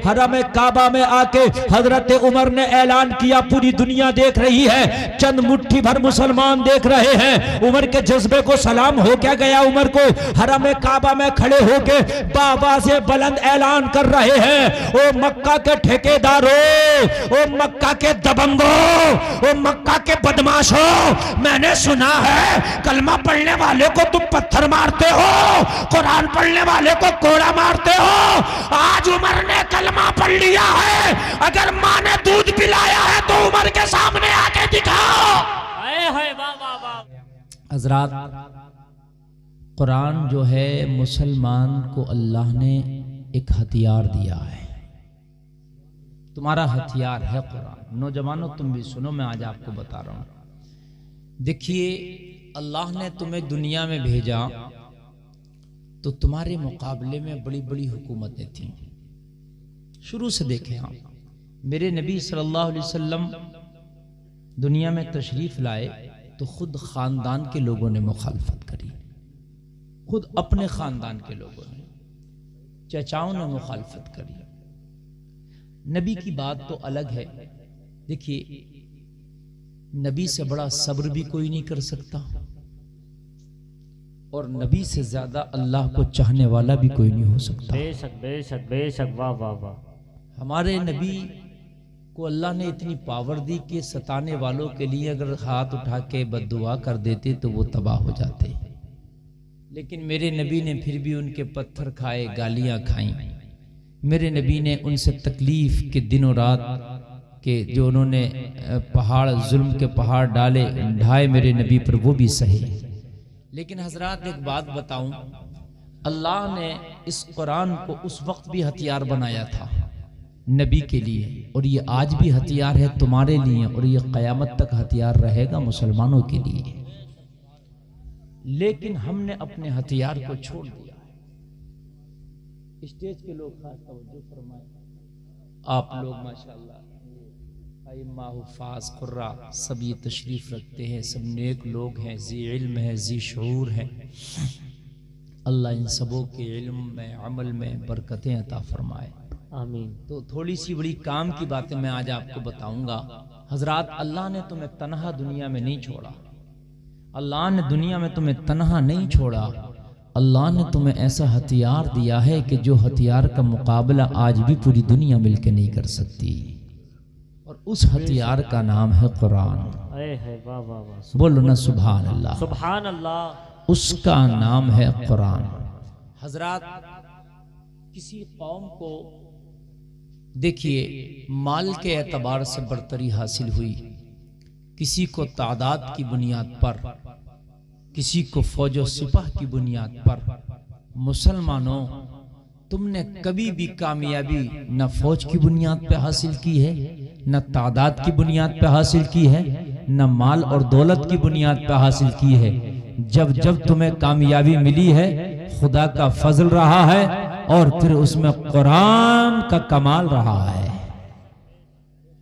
हरम काबा में आके हजरत उमर ने ऐलान किया, पूरी दुनिया देख रही है, चंद मुट्ठी भर मुसलमान देख रहे हैं। उमर के जज्बे को सलाम हो क्या गया। उमर को हरम काबा में खड़े होके बाबा से बुलंद ऐलान कर रहे हैं, ओ मक्का के ठेकेदारों, ओ मक्का के दबंगों, ओ मक्का के बदमाशों, मैंने सुना है कलमा पढ़ने वाले को तुम पत्थर मारते हो, कुरान पढ़ने वाले को कोड़ा मारते हो। आज उमर ने कलमा पढ़ लिया है, अगर मां ने दूध पिलाया है तो उमर के सामने आके दिखाओ। हजरात, कुरान जो है मुसलमान को अल्लाह ने एक हथियार दिया है। तुम्हारा हथियार है कुरान। नौजवानों तुम भी सुनो, मैं आज आपको बता रहा हूं। देखिए, अल्लाह ने तुम्हें दुनिया में भेजा तो तुम्हारे मुकाबले में बड़ी बड़ी हुकूमतें थीं। शुरू से देखें आप, मेरे नबी सल्लल्लाहु अलैहि वसल्लम दुनिया में तशरीफ लाए तो खुद खानदान के लोगों ने मुखालफत करी, खुद अपने खानदान के लोगों ने, चचाओं ने मुखालफत करी। नबी की बात तो अलग है। देखिए, नबी से बड़ा सब्र भी कोई नहीं कर सकता और नबी से ज्यादा अल्लाह को चाहने वाला भी कोई नहीं हो सकता। बेशक बेशक बेशक, वाह वाह वाह। हमारे नबी को अल्लाह ने इतनी पावर दी कि सताने वालों के लिए अगर हाथ उठा के बद्दुआ कर देते तो वो तबाह हो जाते, लेकिन मेरे नबी ने फिर भी उनके पत्थर खाए, गालियां खाई। मेरे नबी ने उनसे तकलीफ के दिनों रात के जो उन्होंने पहाड़, जुल्म के पहाड़ डाले ढाए मेरे नबी पर, वो भी सही। लेकिन हजरात, एक बात बताऊं, अल्लाह ने इस कुरान को उस वक्त भी हथियार बनाया था नबी के लिए, और ये आज भी हथियार है तुम्हारे लिए, और ये क़यामत तक हथियार रहेगा मुसलमानों के लिए। लेकिन हमने अपने हथियार को छोड़ दिया है। स्टेज के लोग खास तवज्जो फरमाएं, आप लोग माशाअल्लाह हुफ़ाज़ खुर्रा सब ये तशरीफ रखते हैं, सब नेक लोग हैं, जी इल्म है, जी शऊर है। अल्लाह इन सबों के इल्म में, अमल में बरकतें अता फरमाए, आमीन। तो थोड़ी सी बड़ी काम की बातें मैं आज आपको बताऊंगा। हजरात, अल्लाह ने तुम्हें तन्हा दुनिया में नहीं छोड़ा, अल्लाह ने दुनिया में तुम्हें तन्हा नहीं छोड़ा। अल्लाह ने तुम्हें ऐसा हथियार दिया है कि जो हथियार का मुकाबला आज भी पूरी दुनिया मिलकर नहीं कर सकती, और उस हथियार का नाम है कुरान। वाह वाह वाह, बोलो ना सुभान अल्लाह, सुभान अल्लाह। उसका नाम है कुरान। हजरात, किसी कौम को देखिए माल के एतबार से बरतरी हासिल हुई, किसी को तादाद की बुनियाद पर, किसी को फौजो सिपाह की बुनियाद पर। मुसलमानों, तुमने कभी भी कामयाबी न फौज की बुनियाद पे हासिल की है, न तादाद की बुनियाद पे हासिल की है, न माल और दौलत की बुनियाद पे हासिल की है। जब जब तुम्हें कामयाबी मिली है, खुदा का फजल रहा है, और फिर उसमें कुरान का कमाल रहा है।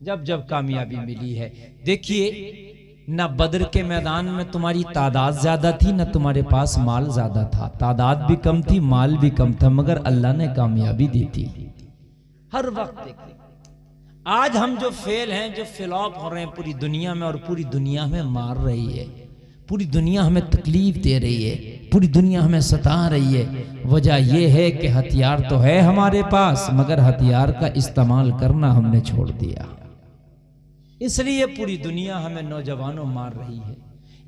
जब जब कामयाबी मिली है, देखिए, न बद्र के मैदान में तुम्हारी तादाद ज्यादा थी, न तुम्हारे पास माल ज्यादा था। तादाद भी कम थी, माल भी कम था, मगर अल्लाह ने कामयाबी दी थी। हर वक्त देखिए, आज हम जो फेल हैं, जो फ्लॉप हो रहे हैं पूरी दुनिया में, और पूरी दुनिया हमें मार रही है, पूरी दुनिया हमें तकलीफ दे रही है, पूरी दुनिया हमें सता रही है। वजह यह है कि हथियार तो है हमारे पास, मगर हथियार का इस्तेमाल करना हमने छोड़ दिया। इसलिए पूरी दुनिया हमें नौजवानों मार रही है,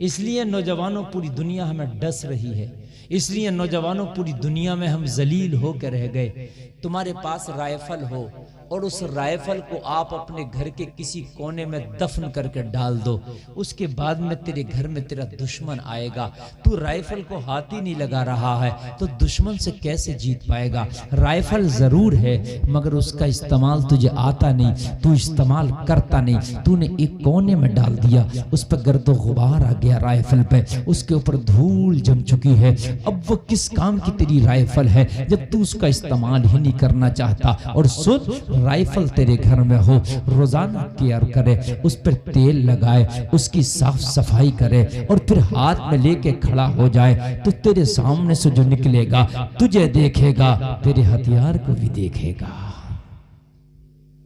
इसलिए नौजवानों पूरी दुनिया हमें डस रही है, इसलिए नौजवानों पूरी दुनिया में हम जलील होकर रह गए। तुम्हारे पास राइफल हो और उस राइफल को आप अपने घर के किसी कोने में दफन करके डाल दो, उसके बाद में तेरे घर में तेरा दुश्मन आएगा, तू राइफल को हाथ ही नहीं लगा रहा है तो दुश्मन से कैसे जीत पाएगा। राइफल जरूर है मगर उसका इस्तेमाल तुझे आता नहीं, तू इस्तेमाल करता नहीं, तूने एक कोने में डाल दिया, उस पर गर्दो गुबार आ गया राइफल पे, उसके ऊपर धूल जम चुकी है। अब वो किस काम की तेरी राइफल है जब तू उसका इस्तेमाल ही नहीं करना चाहता। और सुन, राइफल तेरे घर में हो, रोजाना केयर करे, उस पर तेल लगाए, उसकी साफ सफाई करे और फिर हाथ में लेके खड़ा हो जाए तो तेरे सामने से जो निकलेगा तुझे देखेगा, तेरे हथियार को भी देखेगा।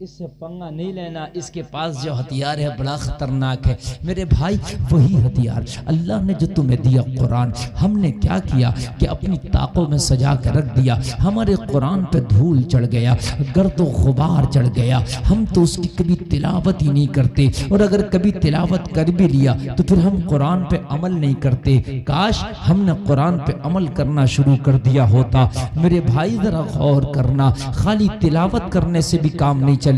इससे पंगा नहीं लेना, इसके पास जो हथियार है बड़ा खतरनाक है। मेरे भाई वही हथियार अल्लाह ने जो तुम्हें दिया कुरान, हमने क्या किया कि अपनी ताकों में सजा कर रख दिया। हमारे कुरान पे धूल चढ़ गया, गर्दो गुबार चढ़ गया, हम तो उसकी कभी तिलावत ही नहीं करते, और अगर कभी तिलावत कर भी लिया तो फिर हम कुरान पे अमल नहीं करते। काश हमने कुरान पे अमल करना शुरू कर दिया होता। मेरे भाई जरा गौर करना, खाली तिलावत करने से भी काम नहीं चलेगा।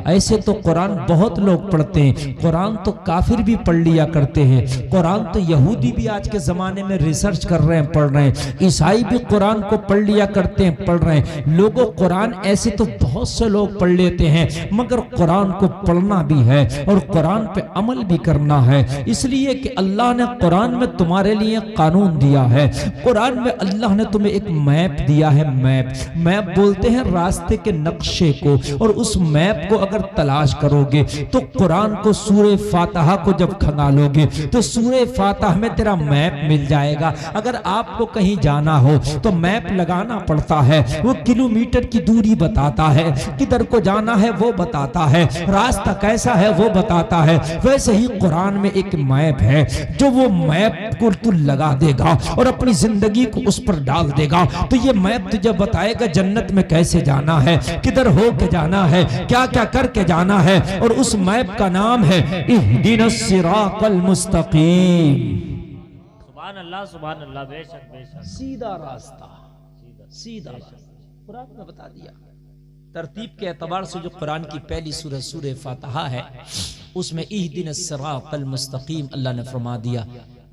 ऐसे तो कुरान बहुत लोग पढ़ते हैं, कुरान तो काफिर भी पढ़ लिया करते हैं, कुरान तो यहूदी भी आज के जमाने में रिसर्च कर रहे हैं, पढ़ रहे हैं, ईसाई भी कुरान को पढ़ लिया करते हैं, पढ़ रहे हैं। लोगों कुरान ऐसे तो बहुत से लोग पढ़ लेते हैं, मगर कुरान को पढ़ना भी है और कुरान पे अमल भी करना है। इसलिए कि अल्लाह ने कुरान में तुम्हारे लिए कानून दिया है, कुरान में अल्लाह ने तुम्हें एक मैप दिया है। मैप बोलते हैं रास्ते के नक्शे को, और उस मैप को अगर तलाश करोगे तो कुरान को सूरे फातिहा को जब खंगालोगे तो सूरे फातिहा में तेरा मैप मिल जाएगा। अगर आपको कहीं जाना हो तो मैप लगाना पड़ता है, वो किलोमीटर की दूरी बताता है, किधर को जाना है वो बताता है, रास्ता कैसा है वो बताता है। वैसे ही कुरान में एक मैप है, जो वो मैप को तू लगा देगा और अपनी जिंदगी को उस पर डाल देगा तो ये मैप तुझे बताएगा जन्नत में कैसे जाना है, किधर हो के जाना है, क्या क्या करके जाना है। और उस मैप का नाम है इहदिनस सिरातल मुस्तकीम। सुभान अल्लाह, बेशक बेशक। सीधा रास्ता, सीधा कुरान ने बता दिया। तरतीब के एतबार से जो कुरान की पहली सूरह सूरह फातिहा है, उसमें इहदिनस सिरातल मुस्तकीम अल्लाह ने फरमा दिया,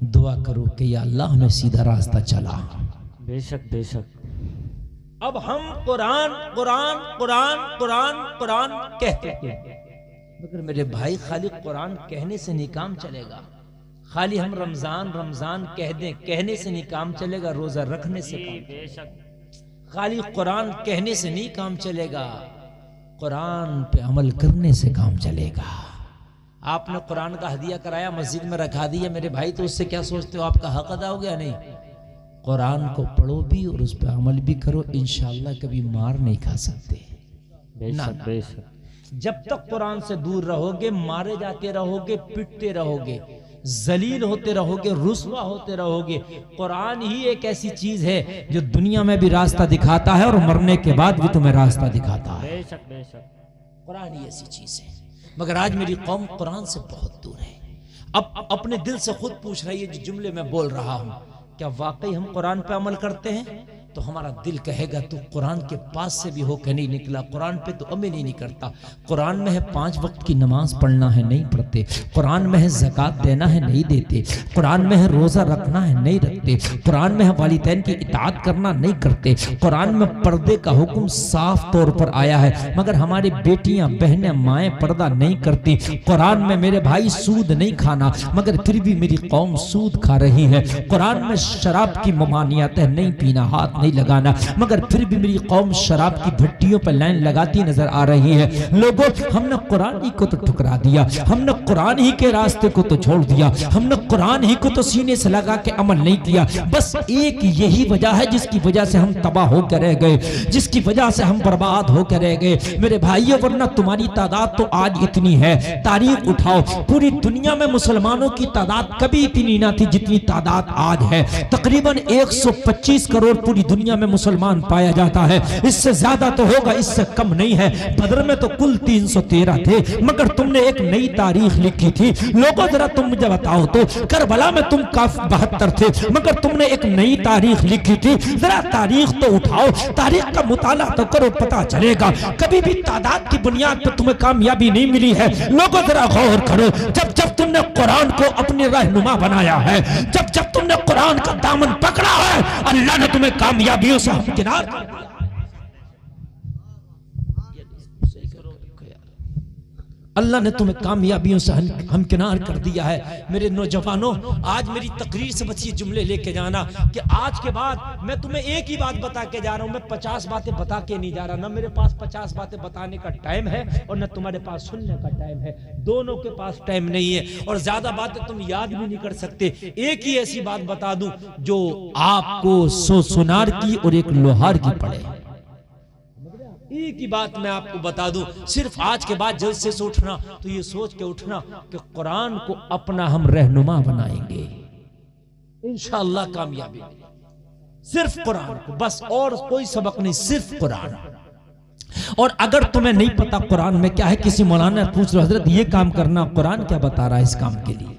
दुआ करो कि या अल्लाह हमें सीधा रास्ता चला। बेशक बेशक। अब हम कुरान कुरान कुरान कुरान कुरान कहते हैं, मगर मेरे भाई खाली कुरान कहने से नहीं काम चलेगा। खाली हम रमजान रमजान कह दें, कहने से नहीं काम चलेगा, रोजा रखने से काम। बेशक। खाली कुरान कहने से नहीं काम चलेगा, कुरान पे अमल करने से काम चलेगा। आपने कुरान का हदिया कराया, मस्जिद में रखा दिया, मेरे भाई तो उससे क्या सोचते हो, आपका हक अदा हो गया? नहीं, कुरान को पढ़ो भी और उस पर अमल भी करो, इंशाअल्लाह कभी मार नहीं खा सकते। बेशक बेशक। जब तक कुरान से दूर रहोगे, मारे जाते रहोगे, पिटते रहोगे, जलील होते रहोगे, रुस्वा होते रहोगे। कुरान ही एक ऐसी चीज है जो दुनिया में भी रास्ता दिखाता है और मरने के बाद भी तुम्हें रास्ता दिखाता है। बेशक बेशक। कुरान ही ऐसी चीज है। मगर आज मेरी कौम कुरान से बहुत दूर है। अब अपने दिल से खुद पूछ रही है, जो जुमले में बोल रहा हूं, क्या वाकई हम कुरान पे अमल करते हैं? तो हमारा दिल कहेगा तू कुरान के पास से भी होकर नहीं निकला, कुरान पे तो अमल ही नहीं करता। कुरान में है 5 वक्त की नमाज पढ़ना है, नहीं पढ़ते। कुरान में है ज़कात देना है, नहीं देते। कुरान में है रोज़ा रखना है, नहीं रखते। कुरान में है वालिदैन की इताअत करना, नहीं करते। कुरान में पर्दे का हुक्म साफ तौर पर आया है, मगर हमारी बेटियां बहनें माएँ पर्दा नहीं करती। कुरान में मेरे भाई सूद नहीं खाना, मगर फिर भी मेरी कौम सूद खा रही है। कुरान में शराब की ममानियत है, नहीं पीना, हाथ नहीं लगाना, मगर फिर भी मेरी कौम शराब की भट्टियों पर लाइन लगाती नजर आ रही है। लोगों, हमने कुरान ही को तो ठुकरा दिया, हमने कुरान ही के रास्ते को तो छोड़ दिया, हमने कुरान ही को तो सीने से लगा के अमल नहीं किया। बस एक यही वजह है जिसकी वजह से हम तबाह होकर रह गए, जिसकी वजह से हम बर्बाद होकर रह गए मेरे भाइयों। वरना तुम्हारी तादाद तो आज इतनी है, तारीख उठाओ, पूरी दुनिया में मुसलमानों की तादाद कभी इतनी ना थी जितनी तादाद आज है। तकरीबन 125 करोड़ पूरी दुनिया में मुसलमान पाया जाता है। इससे ज्यादा तो होगा, इससे कम नहीं है। बदर में तो कुल 313 थे, मगर तुमने एक नई तारीख लिखी थी। लोगों जरा तुम मुझे बताओ तो, करबला में तुम काफी 72 थे, मगर तुमने एक नई तारीख लिखी थी। जरा तारीख तो उठाओ, तारीख का मुताला तो करो, पता चलेगा। कभी भी तादाद की बुनियाद पर तुम्हें कामयाबी नहीं मिली है। लोगों जरा गौर करो, जब जब तुमने कुरान को अपनी रहनुमा बनाया है, जब जब तुमने कुरान का दामन पकड़ा है, अल्लाह ने तुम्हें कामयाबियों से हमकिनार कर दिया। अल्लाह ने तुम्हें कामयाबियों से हमकिनार कर दिया है। मेरे नौजवानों, आज मेरी तकरीर से बस ये जुमले लेके जाना कि आज के बाद मैं तुम्हें एक ही बात बता के जा रहा हूं। मैं 50 बातें बता के नहीं जा रहा, ना मेरे पास 50 बातें बताने का टाइम है और न तुम्हारे पास सुनने का टाइम है। दोनों के पास टाइम नहीं है और ज्यादा बातें तुम याद भी नहीं कर सकते। एक ही ऐसी बात बता दूं जो आपको 100 सुनार की और एक लोहार की पड़े। एक ही बात मैं आपको बता दूं, सिर्फ आज के बाद जलसे से उठना तो ये सोच के उठना कि कुरान को अपना हम रहनुमा बनाएंगे, इंशाअल्लाह कामयाबी मिलेगी। सिर्फ कुरान को, बस और कोई सबक नहीं, सिर्फ कुरान। और अगर तुम्हें नहीं पता कुरान में क्या है, किसी मौलाना पूछ लो, हजरत ये काम करना, कुरान क्या बता रहा है इस काम के लिए,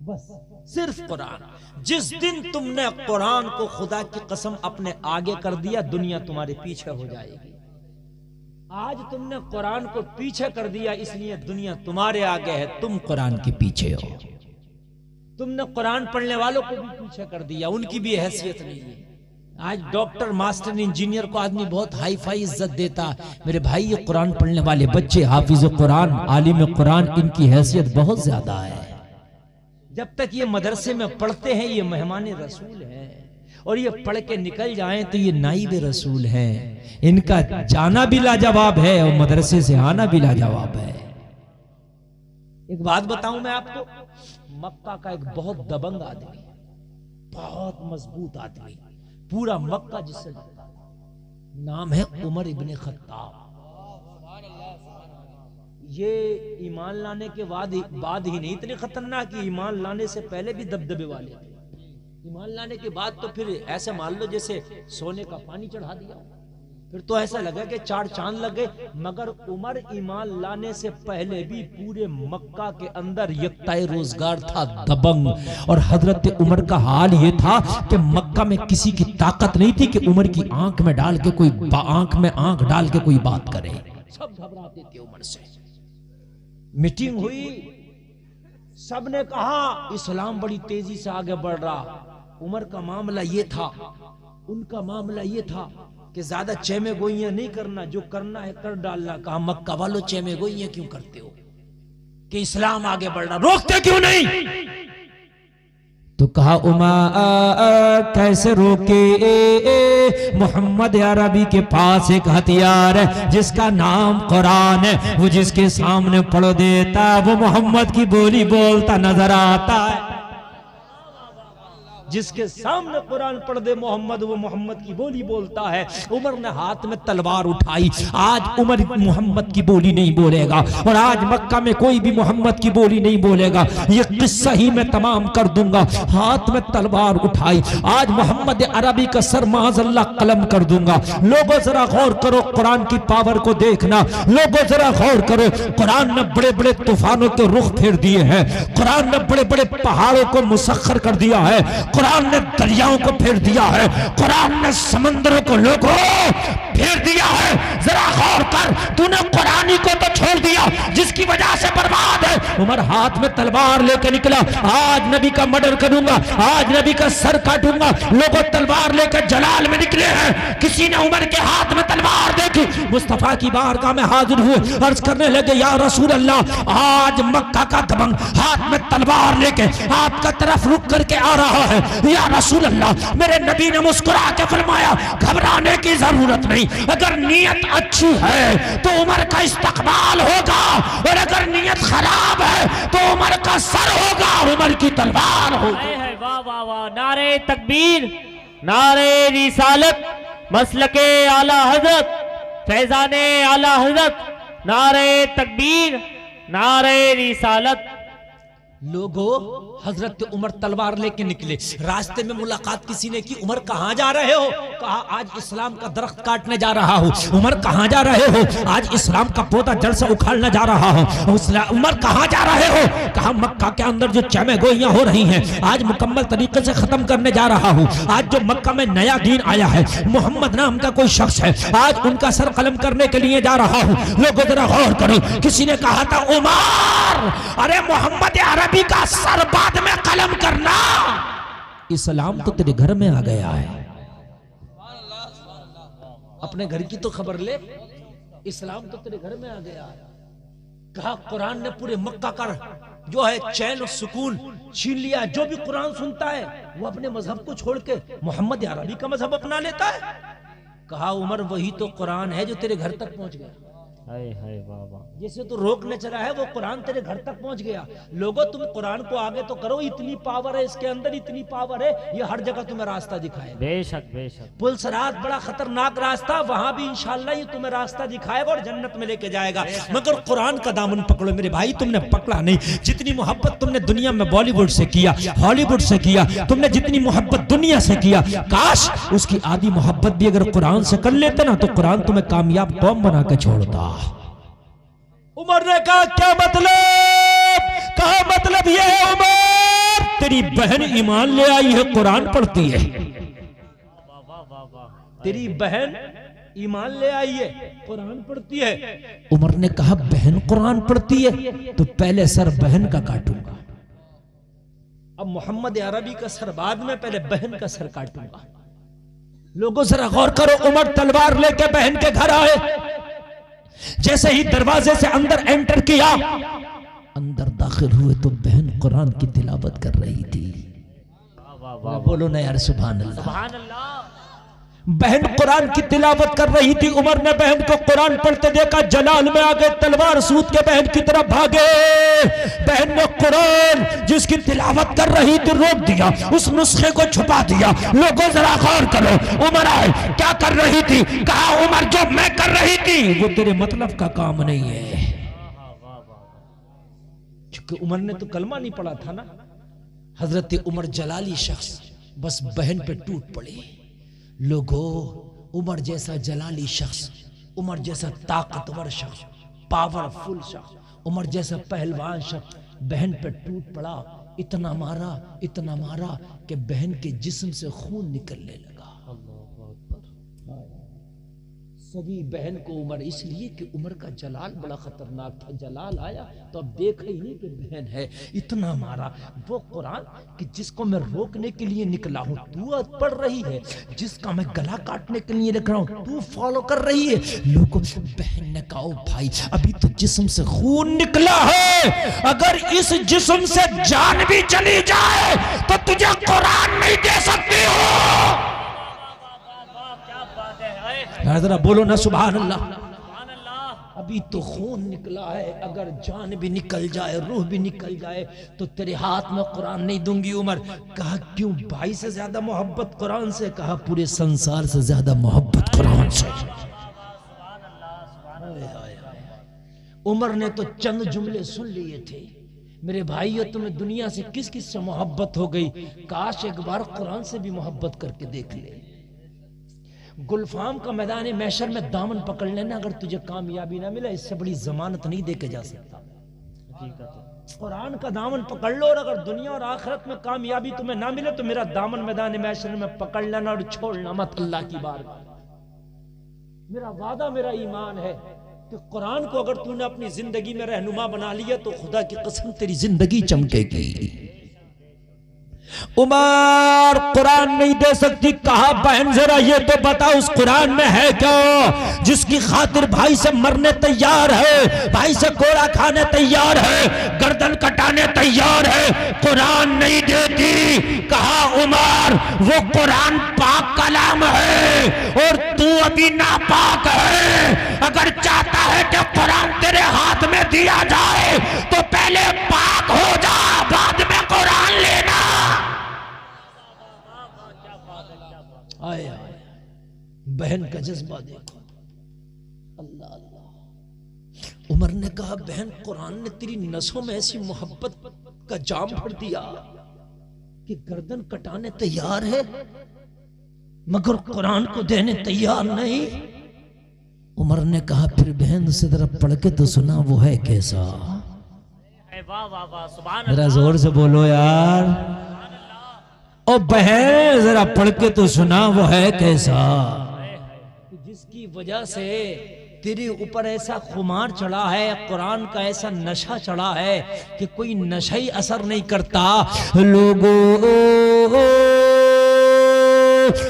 बस सिर्फ कुरान। जिस दिन तुमने कुरान को खुदा की कसम अपने आगे कर दिया, दुनिया तुम्हारे पीछे हो जाएगी। आज तुमने कुरान को पीछे कर दिया, इसलिए दुनिया तुम्हारे आगे है, तुम कुरान के पीछे हो। तुमने कुरान पढ़ने वालों को भी पीछे कर दिया, उनकी भी हैसियत नहीं है। आज डॉक्टर, मास्टर, इंजीनियर को आदमी बहुत हाई फाई इज्जत देता। मेरे भाई, ये कुरान पढ़ने वाले बच्चे, हाफिज कुरान, आलिम कुरान, इनकी हैसियत बहुत ज्यादा है। जब तक ये मदरसे में पढ़ते हैं ये मेहमान रसूल हैं, और ये पढ़ के निकल जाएं तो ये नाइब रसूल हैं। इनका जाना भी लाजवाब है और मदरसे से आना भी लाजवाब है। एक बात बताऊं मैं आपको, मक्का का एक बहुत दबंग आदमी, बहुत मजबूत आदमी, पूरा मक्का जिससे लगता है, नाम है उमर इब्ने खत्ताब। ये ईमान लाने के बाद ही नहीं, इतने खतरनाक, ईमान लाने से पहले भी दबदबे वाले थे। ईमान लाने के बाद तो फिर ऐसे मान लो जैसे सोने का पानी चढ़ा दिया, फिर तो ऐसा लगा कि 4 चांद लग गए। मगर उमर ईमान लाने से पहले भी पूरे मक्का के अंदर यकताए रोजगार था, दबंग। और हजरत उमर का हाल ये था कि मक्का में किसी की ताकत नहीं थी कि उमर की आंख में डाल के कोई आंख में आंख डाल के कोई बात करे। सब घबराते थे उमर से। मीटिंग हुई, सबने कहा इस्लाम बड़ी तेजी से आगे बढ़ रहा। उमर का मामला ये था, उनका मामला ये था कि ज्यादा चेमे गोइयां नहीं करना, जो करना है कर डालना। कहा मक्का वालों, चेमे गोइयां क्यों करते हो कि इस्लाम आगे बढ़ रहा, रोकते क्यों नहीं? तो कहा उमर कैसे रोके, मोहम्मद अरबी के पास एक हथियार है जिसका नाम कुरान है, वो जिसके सामने पढ़ देता वो मोहम्मद की बोली बोलता नजर आता है। जिसके सामने कुरान पढ़ दे मोहम्मद, वो मोहम्मद की बोली बोलता है। उमर ने हाथ में तलवार उठाई। आज उमर मोहम्मद की बोली नहीं बोलेगा, और आज मक्का में कोई भी मोहम्मद की बोली नहीं बोलेगा। ये किस्सा ही मैं तमाम कर दूंगा। हाथ में तलवार उठाई, आज मोहम्मद अरबी का सर माज़अल्लाह कलम कर दूंगा। लोगों जरा गौर करो, कुरान की पावर को देखना। लोगों जरा गौर करो, कुरान ने बड़े बड़े तूफानों के रुख फेर दिए हैं। कुरान ने बड़े बड़े पहाड़ों को मुसख्खर कर दिया है। कुरान ने दरियाओं को फेर दिया है। कुरान ने समंदरों को लोगों फेर दिया है। जरा गौर कर, तूने कुरानी को तो छोड़ दिया जिसकी वजह से बर्बाद है। उमर हाथ में तलवार लेकर निकला, आज नबी का मर्डर करूंगा, आज नबी का सर काटूंगा। लोगों तलवार लेकर जलाल में निकले हैं। किसी ने उमर के हाथ में तलवार देखी, मुस्तफा की बारगाह में हाजिर हुए, अर्ज करने लगे या रसूल अल्लाह, आज मक्का का दबंग हाथ में तलवार लेके आपका तरफ रुक करके आ रहा है। या रसूल अल्लाह, मेरे नबी ने मुस्कुरा के फरमाया घबराने की जरूरत नहीं, अगर नीयत अच्छी है तो उमर का इस्तकबाल होगा, और अगर नीयत खराब है तो उमर का सर होगा, उमर की तलवार होगी। वाह वाह वाह, नारे तकबीर, नारे रिसालत, मसलके आला हजरत, फैजाने आला हजरत, नारे तकबीर, नारे रिसालत। लोगों, हजरत उमर तलवार लेके निकले। रास्ते में मुलाकात किसी ने की, उमर कहाँ जा रहे हो? कहा आज इस्लाम का दरख्त काटने जा रहा हूँ। उमर कहाँ जा रहे हो? आज इस्लाम का पौधा जड़ से उखाड़ने जा रहा हूँ। उमर कहाँ जा रहे हो? कहा मक्का के अंदर जो चमे गोइयां हो रही हैं आज मुकम्मल तरीके से खत्म करने जा रहा हूँ। आज जो मक्का में नया दीन आया है, मोहम्मद नाम का कोई शख्स है, आज उनका सर कलम करने के लिए जा रहा हूँ। लोगों जरा गौर करो, किसी ने कहा था उमर, अरे मोहम्मद अरबी का सर बाद में कलम करना, इस्लाम तो तेरे घर में आ गया है। अपने घर की तो खबर ले, इस्लाम तो तेरे घर में आ गया है। कहा कुरान ने पूरे मक्का का जो है चैन और सुकून छीन लिया। जो भी कुरान सुनता है वो अपने मजहब को छोड़ के मोहम्मद अरबी का मजहब अपना लेता है। कहा उमर, वही तो कुरान है जो तेरे घर तक पहुंच गया। हाय हाय वाह वाह। जैसे तू रोकने चला है वो कुरान तेरे घर तक पहुंच गया। लोगों तुम कुरान को आगे तो करो, इतनी पावर है इसके अंदर, इतनी पावर है, ये हर जगह तुम्हें रास्ता दिखाएगा। बेशक बेशक। पुल सरात बड़ा खतरनाक रास्ता, वहां भी इंशाल्लाह ये तुम्हें रास्ता दिखाएगा और जन्नत में लेके जाएगा। मगर कुरान का दामन पकड़ो मेरे भाई, तुमने पकड़ा नहीं। जितनी मोहब्बत तुमने दुनिया में बॉलीवुड से किया, हॉलीवुड से किया, तुमने जितनी मोहब्बत दुनिया से किया, काश उसकी आधी मोहब्बत भी अगर कुरान से कर लेते ना तो कुरान तुम्हें कामयाब कौम बना के छोड़ता। उमर ने कहा क्या मतलब? कहा मतलब ये है उमर, तेरी बहन ईमान ले आई है, कुरान पढ़ती है। तेरी बहन ईमान ले आई है, कुरान पढ़ती है। उमर ने कहा बहन कुरान पढ़ती है तो पहले सर बहन का काटूंगा। अब मोहम्मद अरबी का सर बाद में, पहले बहन का सर काटूंगा। लोगों जरा गौर करो, उमर तलवार लेके बहन के घर आए। जैसे ही दरवाजे से अंदर एंटर किया, अंदर दाखिल हुए तो बहन कुरान की तिलावत कर रही थी। बोलो ना यार सुभान अल्लाह। सुभान अल्लाह। बहन कुरान की तिलावत कर रही थी। उमर ने बहन को कुरान पढ़ते देखा, जलाल में आ गए, तलवार सूद के बहन की तरफ भागे। बहन ने कुरान जिसकी तिलावत कर रही थी रोक दिया, उस नुस्खे को छुपा दिया। लोगों जरा गौर करो, उमर आए क्या कर रही थी? कहा उमर जो मैं कर रही थी वो तेरे मतलब का काम नहीं है। क्योंकि उमर ने तो कलमा नहीं पढ़ा था ना। हजरत उमर जलाली शख्स बस बहन पे टूट पड़े। लोगों, उमर जैसा जलाली शख्स, उमर जैसा ताकतवर शख्स, पावरफुल शख्स, उमर जैसा पहलवान शख्स बहन पे टूट पड़ा। इतना मारा कि बहन के जिस्म से खून निकलने लगा। सगी बहन को उमर, इसलिए कि उमर का जलाल बड़ा खतरनाक था। जलाल आया तो अब देखा ही नहीं कि बहन है। इतना मारा वो कुरान कि जिसको मैं रोकने के लिए निकला हूं तू पढ़ रही है, जिसका मैं गला काटने के लिए निकला हूं तू फॉलो कर रही है। लोगों, बहन ने कहा भाई अभी तो जिस्म से खून निकला है, अगर इस जिस्म से जान भी चली जाए तो तुझे कुरान नहीं दे सकती हो। जरा बोलो ना सुभान अल्लाह। अभी तो खून निकला है, अगर जान भी निकल जाए, रूह भी निकल जाए तो तेरे हाथ में कुरान नहीं दूंगी। उमर कहा क्यों? भाई से ज्यादा मोहब्बत कुरान से? कहा पूरे संसार से ज्यादा मोहब्बत कुरान से। उमर ने तो चंद जुमले सुन लिए थे। मेरे भाइयों, तुम्हें दुनिया से किस किस से मोहब्बत हो गई? काश एक बार कुरान से भी मोहब्बत करके देख ले। गुलफाम का मैदान महशर में दामन पकड़ लेना, अगर तुझे कामयाबी ना मिले इससे बड़ी जमानत नहीं देके जा सकता। कुरान का दामन पकड़ लो, और अगर दुनिया और आखिरत में कामयाबी तुम्हें ना मिले तो मेरा दामन मैदान महशर में पकड़ लेना और छोड़ना मत अल्लाह की बारगाह। मेरा वादा, मेरा ईमान है कि कुरान को अगर तूने अपनी जिंदगी में रहनुमा बना लिया तो खुदा की कसम तेरी जिंदगी चमकेगी। उमर कुरान नहीं दे सकती। कहा बहन जरा ये तो बता उस कुरान में है क्या जिसकी खातिर भाई से मरने तैयार है, भाई से कोड़ा खाने तैयार है, गर्दन कटाने तैयार है, कुरान नहीं देती। कहा उमर वो कुरान पाक कलाम है और तू अभी नापाक है। अगर चाहता है कि कुरान तेरे हाथ में दिया जाए तो पहले पाक हो जा, बाद में कुरान लेना। आया बहन का जज्बा देखो, अल्लाह अल्लाह। उमर ने कहा बहन कुरान ने तेरी नसों में ऐसी मोहब्बत का जाम भर दिया कि गर्दन कटाने तैयार है मगर कुरान को देने तैयार नहीं। उमर ने कहा फिर बहन से जरा पढ़ के तो सुना वो है कैसा। जरा जोर से बोलो यार। ओ बहन जरा पढ़ के तो सुना वो है कैसा, जिसकी वजह से तेरे ऊपर ऐसा खुमार चढ़ा है, कुरान का ऐसा नशा चढ़ा है कि कोई नशा ही असर नहीं करता। लोगों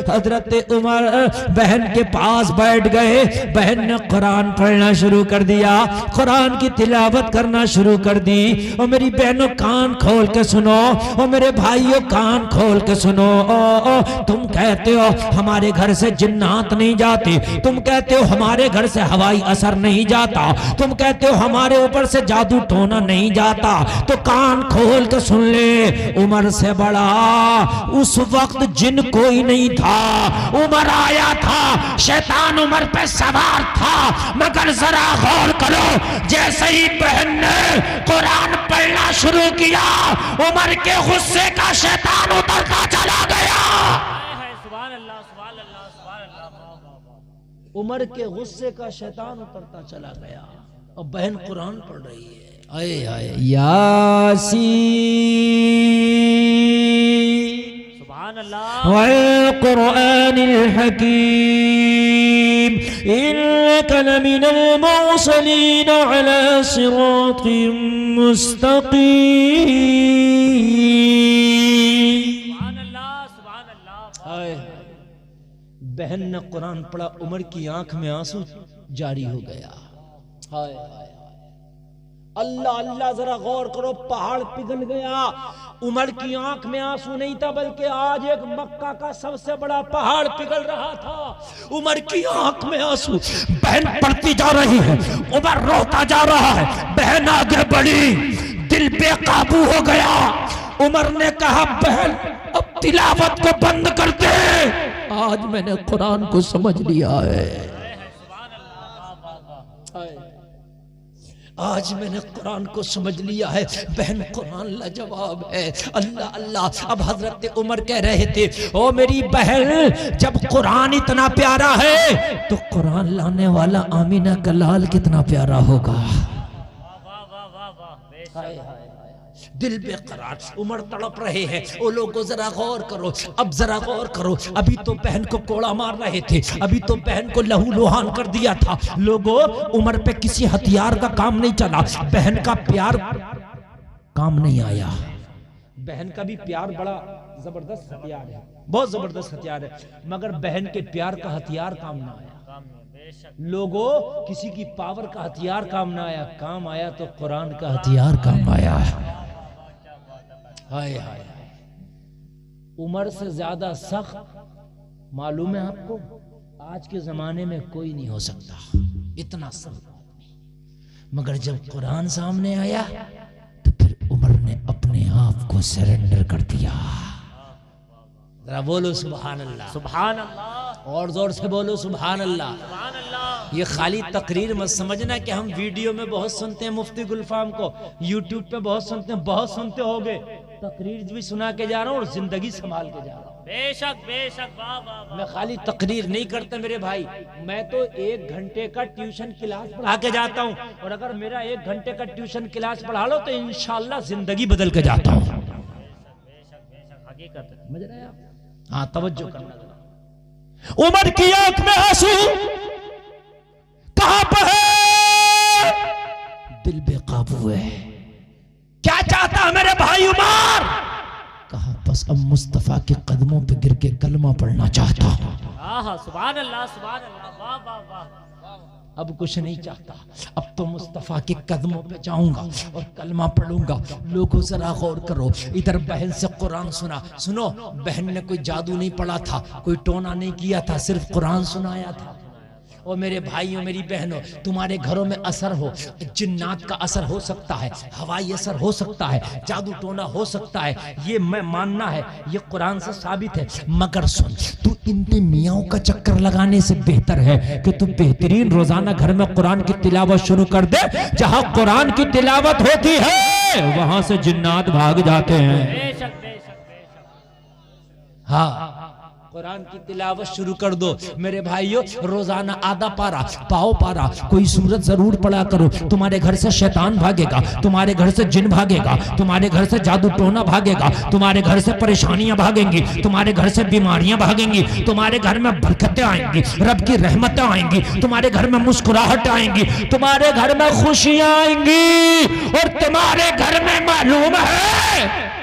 हजरत उमर बहन के पास बैठ गए। बहन ने कुरान पढ़ना शुरू कर दिया, कुरान की तिलावत करना शुरू कर दी। और मेरी बहनों कान खोल के सुनो, और मेरे भाइयों कान खोल के सुनो। तुम कहते हो हमारे घर से जिन्नात नहीं जाते, तुम कहते हो हमारे घर से हवाई असर नहीं जाता, तुम कहते हो हमारे ऊपर से जादू टोना नहीं जाता, तो कान खोल के सुन ले। उमर से बड़ा उस वक्त जिन कोई नहीं था। उमर आया था, शैतान उमर पे सवार था। मगर जरा गौर करो, जैसे ही बहन ने कुरान पढ़ना शुरू किया, उमर के गुस्से का शैतान उतरता चला गया। सुभान अल्लाह, सुभान अल्लाह, सुभान अल्लाह, वाह, वाह, वाह। उमर के गुस्से का शैतान उतरता चला गया और बहन कुरान पढ़ रही है। आए आए यासीन सुभान अल्लाह, वल कुरआनिल हकीम इन्नका लमिनल मुरसलीन अला सिरातिम मुस्तकीम। सुभान अल्लाह, सुभान अल्लाह। आए बहन ने कुरान पढ़ा, उमर की आंख में आंसू जारी हो गया। हाय हाय अल्लाह अल्लाह, जरा गौर करो, पहाड़ पिघल गया। उमर की आंख में आंसू नहीं था, बल्कि आज एक मक्का का सबसे बड़ा पहाड़ पिघल रहा था। उमर की आंख में आंसू। बहन पढ़ती जा रही है, उमर रोता जा रहा है। बहन आगे बढ़ी, दिल बेकाबू हो गया। उमर ने कहा बहन अब तिलावत को बंद कर दे, आज मैंने कुरान को समझ लिया है। आज मैंने कुरान को समझ लिया है। बहन कुरान लाजवाब है। अल्लाह अल्लाह। अब हजरत उमर कह रहे थे, ओ मेरी बहन, जब कुरान इतना प्यारा है तो कुरान लाने वाला आमीना का लाल कितना प्यारा होगा। हाय हाय दिल बेकरार। उमर तड़प रहे हैं। वो लोगों जरा गौर करो, अब जरा गौर करो। अभी तो बहन को कोड़ा मार रहे थे, अभी तो बहन को लहू लुहान कर दिया था। लोगों उमर पे किसी हथियार का काम नहीं चला, बहन का प्यार काम नहीं आया। बहन का भी प्यार बड़ा जबरदस्त हथियार है, बहुत जबरदस्त हथियार है, मगर बहन के प्यार का हथियार काम ना आया। लोगों किसी की पावर का हथियार काम ना आया, काम आया तो कुरान का हथियार काम आया। हाय हाय उमर से ज्यादा सख्त मालूम है आपको, आज के जमाने में कोई नहीं हो सकता, इतना सख्त आदमी। मगर जब कुरान सामने आया तो फिर उमर ने अपने आप को सरेंडर कर दिया। जरा बोलो सुभान अल्लाह, सुभान अल्लाह, और जोर से बोलो सुभान अल्लाह। सुभान अल्लाह। ये खाली तकरीर मत समझना कि हम वीडियो में बहुत सुनते हैं मुफ्ती गुलफाम को, यूट्यूब पे बहुत सुनते हैं, बहुत सुनते होगे। तकरीर भी सुना के जा रहा हूँ और जिंदगी संभाल के जा रहा हूँ। बेशक बेशक, वाह वाह वाह। मैं खाली तकरीर नहीं करता मेरे भाई, मैं तो 1 घंटे का ट्यूशन क्लास पढ़ा के जाता हूँ, और अगर मेरा 1 घंटे का ट्यूशन क्लास पढ़ा लो तो इंशाल्लाह जिंदगी बदल के जाता हूँ। हकीकत है। समझ रहे हैं आप? हाँ तवज्जो करना। उमर की आंख में आंसू, कहां पर है? दिल बेकाबू है। क्या चाहता है मेरे भाई उमर? कहा बस अब मुस्तफा के कदमों पे गिर के कलमा पढ़ना चाहता हूं। सुभान अल्लाह, सुभान अल्लाह, वाह वाह वाह। अब कुछ नहीं चाहता, अब तो मुस्तफा के कदमों पे जाऊंगा और कलमा पढ़ूंगा। लोगों जरा गौर करो, इधर बहन से कुरान सुना। सुनो, बहन ने कोई जादू नहीं पढ़ा था, कोई टोना नहीं किया था, सिर्फ कुरान सुनाया था। और मेरे भाइयों मेरी बहनों, तुम्हारे घरों में असर हो, जिन्नात का असर हो सकता है, हवाई असर हो सकता है, जादू टोना हो सकता है, ये मैं मानना है, ये कुरान से साबित है। मगर सुन, तू इनके मियाओं का चक्कर लगाने से बेहतर है कि तू बेहतरीन रोजाना घर में कुरान की तिलावत शुरू कर दे। जहां कुरान की तिलावत होती है वहां से जिन्नात भाग जाते हैं। बेशक बेशक बेशक। हाँ, कुरान की तिलावत शुरू कर दो मेरे भाइयों। रोजाना आधा पारा, पाओ पारा, कोई सूरत जरूर पढ़ा करो। तुम्हारे घर से शैतान भागेगा, तुम्हारे घर से जिन भागेगा, तुम्हारे घर से जादू टोना भागेगा, तुम्हारे घर से परेशानियां भागेंगी, तुम्हारे घर से बीमारियां भागेंगी, तुम्हारे घर में बरकतें आएंगी, रब की रहमतें आएंगी, तुम्हारे घर में मुस्कुराहट आएंगी, तुम्हारे घर में खुशियां आएंगी। और तुम्हारे घर में मालूम है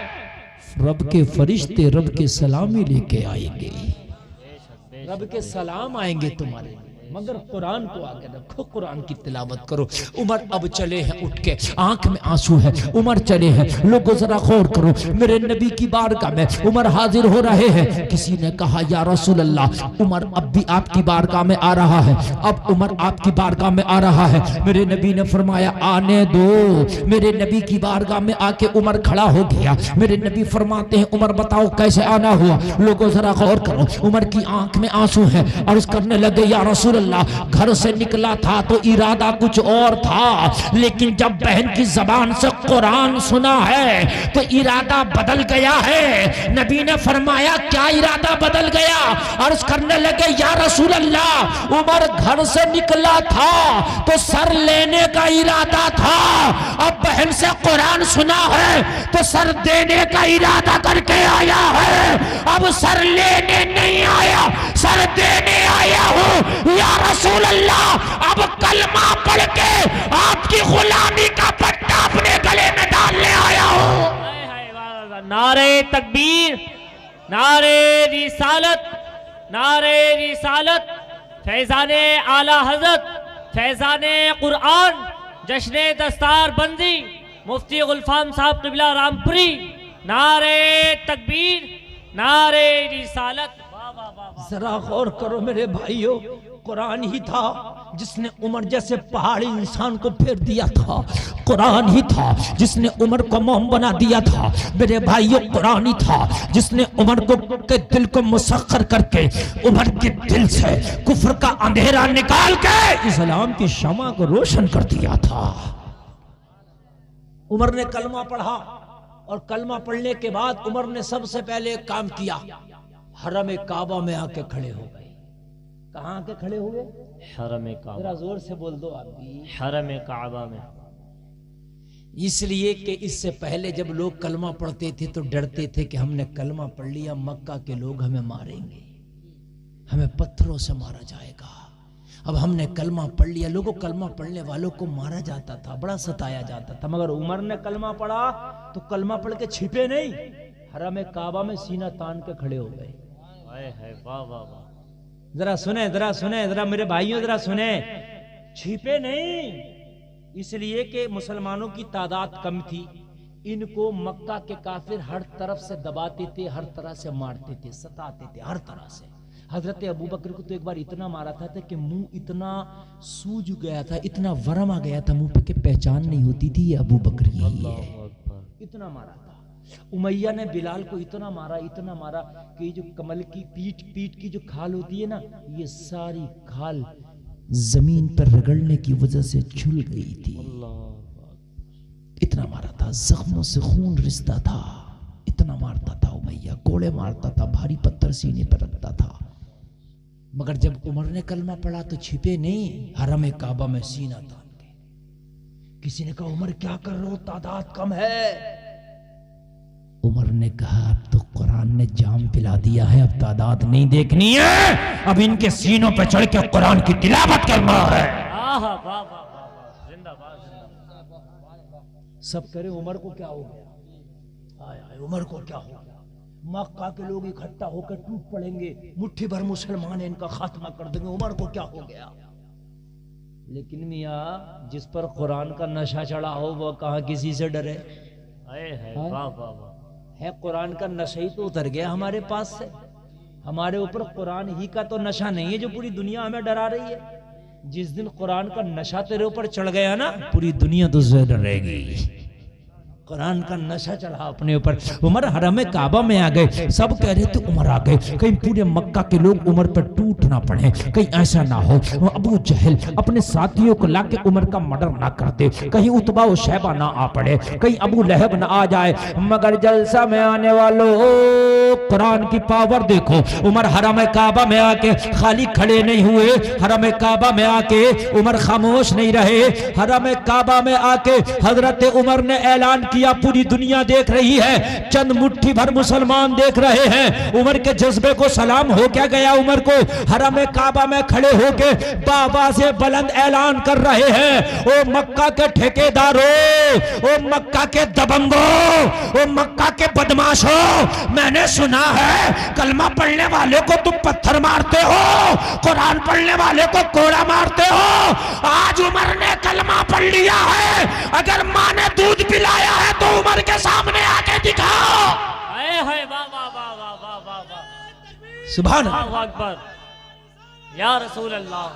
रब के फरिश्ते रब के सलामी लेके आएंगे। रब के सलाम आएंगे तुम्हारे लिए, मगर कुरान को आगे रखो, कुरान की तिलावत करो। उमर अब चले हैं उठ के, आंख में आंसू है, उमर चले हैं। लोगों जरा गौर करो, मेरे नबी की बारगाह में उमर हाजिर हो रहे हैं। किसी ने कहा या रसूल अल्लाह, उमर अब भी आपकी बारगाह में आ रहा है, अब उमर आपकी बारगाह में आ रहा है। मेरे नबी ने फरमाया आने दो। मेरे नबी की बारगाह में आके उमर खड़ा हो गया। मेरे नबी फरमाते हैं उमर बताओ कैसे आना हुआ। लोगों जरा गौर करो, उमर की आंख में आंसू है, अर्ज करने लगे या रसूल अल्लाह, घर से निकला था तो इरादा कुछ और था, लेकिन जब बहन की जबान से कुरान सुना है तो इरादा बदल गया है। नबी ने फरमाया क्या इरादा बदल गया? अर्ज करने लगे या रसूल अल्लाह, उमर घर से निकला था तो सर लेने का इरादा था, अब बहन से कुरान सुना है तो सर देने का इरादा करके आया है। अब सर लेने नहीं आया, सर देने आया हूं या रसूल अल्लाह। अब कलमा पढ़ के आपकी गुलामी का पट्टा अपने गले में डालने आया हूं। नारे तकबीर, नारे रिसालत, नारे रिसालत, फैजाने आला हजरत, फैजाने कुरान, जश्ने दस्तार बंदी, मुफ्ती गुलफाम साहब क़िबला रामपुरी। नारे तकबीर, नारे रिसालत। जरा गौर करो मेरे भाइयों, कुरान ही था जिसने उमर जैसे पहाड़ी इंसान को फेर दिया था। कुरान ही था जिसने उमर को मोम बना दिया था। मेरे भाइयों, कुरान ही था जिसने उमर को के दिल को मुसख्खर करके उमर के दिल से कुफ्र का अंधेरा निकाल के इस्लाम की शमा को रोशन कर दिया था। उमर ने कलमा पढ़ा और कलमा पढ़ने के बाद उमर ने सबसे पहले एक काम किया, हरम काबा में आके खड़े हो गए। कहाँ आके खड़े हो गए? हरम काबा। जरा जोर से बोल दो आप भी। हरम काबा में। इसलिए कि इससे पहले जब लोग कलमा पढ़ते थे तो डरते थे कि हमने कलमा पढ़ लिया, मक्का के लोग हमें मारेंगे, हमें पत्थरों से मारा जाएगा। अब हमने कलमा पढ़ लिया, लोगों कलमा पढ़ने वालों को मारा जाता था, बड़ा सताया जाता था। मगर उमर ने कलमा पढ़ा तो कलमा पढ़ के छिपे नहीं, हरम काबा में सीना तान के खड़े हो गए। वाह वाह वाह। जरा सुने, जरा सुने, जरा मेरे भाइयों जरा सुने, छिपे नहीं, इसलिए कि मुसलमानों की तादाद कम थी। इनको मक्का के काफिर हर तरफ से दबाते थे, हर तरह से मारते थे, सताते थे हर तरह से। हजरत अबू बकर को तो एक बार इतना मारा था कि मुंह इतना सूज गया था, इतना वरम आ गया था मुंह पे कि पहचान नहीं होती थी ये अबू बकर यही है। इतना मारा था। उमैया ने बिलाल को इतना मारा कि जो कमल की पीठ की जो खाल होती है ना, ये सारी खाल जमीन पर रगड़ने की वजह से झुल गई थी। इतना मारा था, जख्मों से खून रिश्ता था, इतना मारता था उमैया, कोड़े मारता था, भारी पत्थर सीने पर रखता था। मगर जब उमर ने कलमा पढ़ा तो छिपे नहीं, हरम काबा में सीना तान के। किसी ने कहा उमर क्या कर रहे हो, तादाद कम है। उमर ने कहा अब तो कुरान ने जाम पिला दिया है, अब तादाद नहीं देखनी है, अब इनके सीनों पे चढ़ के कुरान की तिलावत करना है। सब करे उमर को क्या हो गया, आय आय उमर को क्या हो गया। मक्का के लोग इकट्ठा होकर टूट पड़ेंगे, मुट्ठी भर मुसलमान इनका खात्मा कर देंगे, उमर को क्या हो गया। लेकिन मियाँ जिस पर कुरान का नशा चढ़ा हो वो कहाँ किसी से डरे। है कुरान का नशा ही तो उतर गया हमारे पास से। हमारे ऊपर कुरान ही का तो नशा नहीं है जो पूरी दुनिया हमें डरा रही है। जिस दिन कुरान का नशा तेरे ऊपर चढ़ गया ना, पूरी दुनिया तुझसे डरेगी। कुरान का नशा चढ़ा अपने ऊपर। उमर हरम काबा में आ गए, सब कह रहे थे उमर आ गए, कहीं पूरे मक्का के लोग उमर पर टूट ना पड़े, कहीं ऐसा ना हो अबू जहल अपने साथियों को लाके उमर का मर्डर ना कर दे, कहीं उतबा और शैबा ना आ पड़े, कहीं अबू लहब ना आ जाए। मगर जलसा में आने वालों कुरान की पावर देखो। उमर हरम काबा में आके खाली खड़े नहीं हुए, हरम काबा में आके उमर खामोश नहीं रहे। हरम काबा में आके हजरत उमर ने ऐलान किया, पूरी दुनिया देख रही है, चंद मुट्ठी भर मुसलमान देख रहे हैं। उमर के जज्बे को सलाम हो क्या गया। उमर को हरम काबा में खड़े होके बाबा से बुलंद ऐलान कर रहे हैं, ओ मक्का के ठेकेदारों, ओ मक्का के दबंगों, ओ मक्का के बदमाशों, मैंने सुना है कलमा पढ़ने वाले को तुम पत्थर मारते हो, कुरान पढ़ने वाले को कोड़ा मारते हो। आज उमर ने कलमा पढ़ लिया है, अगर मां ने दूध पिलाया है तो उमर के सामने आके दिखाओ। हाय हाय, वाह वाह वाह वाह वाह वाह वाह, सुभान अल्लाह अकबर, या रसूल अल्लाह,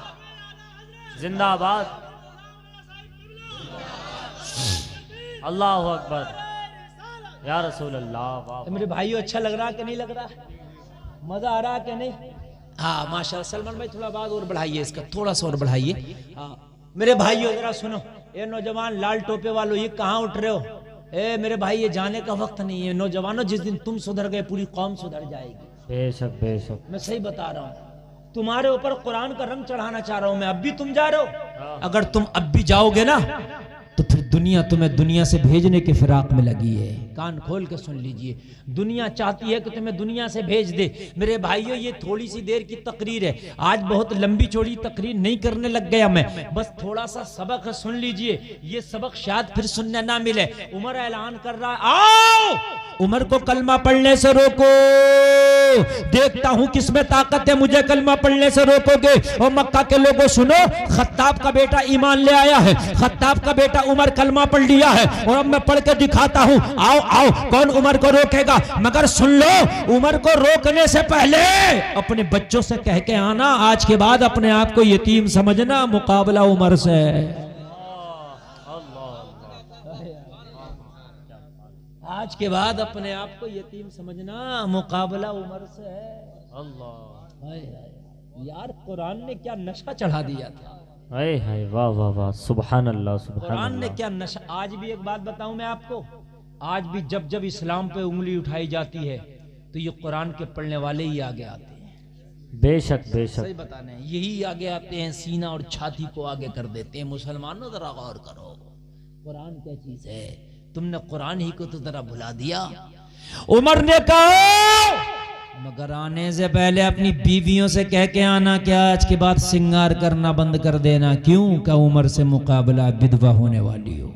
जिंदाबाद, अल्लाह अकबर, या रसूल अल्लाह। वाह मेरे भाइयों, अच्छा लग रहा कि नहीं लग रहा, मजा आ रहा कि नहीं? हाँ माशाल्लाह। सलमान भाई थोड़ा बात और बढ़ाइए, इसका थोड़ा सा और बढ़ाइए। हाँ मेरे भाइयों जरा सुनो, ये नौजवान लाल टोपे वालों, ये कहाँ उठ रहे हो? ए मेरे भाई, ये जाने का वक्त नहीं है। नौजवानों, जिस दिन तुम सुधर गए पूरी कौम सुधर जाएगी। बेशक बेशक, मैं सही बता रहा हूँ, तुम्हारे ऊपर कुरान का रंग चढ़ाना चाह रहा हूं मैं। अब भी तुम जा रहे हो, अगर तुम अब भी जाओगे ना तो फिर दुनिया तुम्हें दुनिया से भेजने के फिराक में लगी है। कान खोल के सुन लीजिए, दुनिया चाहती है कि तुम्हें दुनिया से भेज दे। मेरे भाइयों, ये थोड़ी सी देर की तकरीर है, आज बहुत लंबी चौड़ी तकरीर नहीं करने लग गया मैं, बस थोड़ा सा सबक है, सुन लीजिए। ये सबक शायद फिर सुनने ना मिले। उमर ऐलान कर रहा है, आओ उमर को कलमा पढ़ने से रोको, देखता हूं किसमें ताकत है, मुझे कलमा पढ़ने से रोकोगे। और मक्का के लोगों सुनो, खत्ताब का बेटा ईमान ले आया है, खत्ताब का बेटा उमर कलमा पढ़ लिया है, और अब मैं पढ़ के दिखाता हूं। आओ आओ, कौन उमर को रोकेगा? मगर सुन लो, उमर को रोकने से पहले अपने बच्चों से कह के आना, आज के बाद अपने आप को यतीम समझना, मुकाबला उमर से। आज के बाद अपने आप को यतीम समझना, मुकाबला उमर से है। अल्लाह, यार कुरान ने क्या नशा चढ़ा दिया था। हाय हाय, वाह वाह वाह, सुभान अल्लाह, सुभान कुरान ने अल्लाह। क्या नशा। आज भी एक बात बताऊं मैं आपको, आज भी जब जब इस्लाम पे उंगली उठाई जाती है तो ये कुरान के पढ़ने वाले ही आगे आते हैं। बेशक बेशक, सही बताने, यही आगे आते हैं, सीना और छाती को आगे कर देते हैं। मुसलमानों जरा गौर करो, कुरान क्या चीज है, तुमने कुरान ही को तो जरा भुला दिया। उमर ने कहा, मगर आने से पहले अपनी बीवियों से कह के आना, क्या आज के बाद सिंगार करना बंद कर देना। क्यों? का उमर से मुकाबला विधवा होने वाली हो।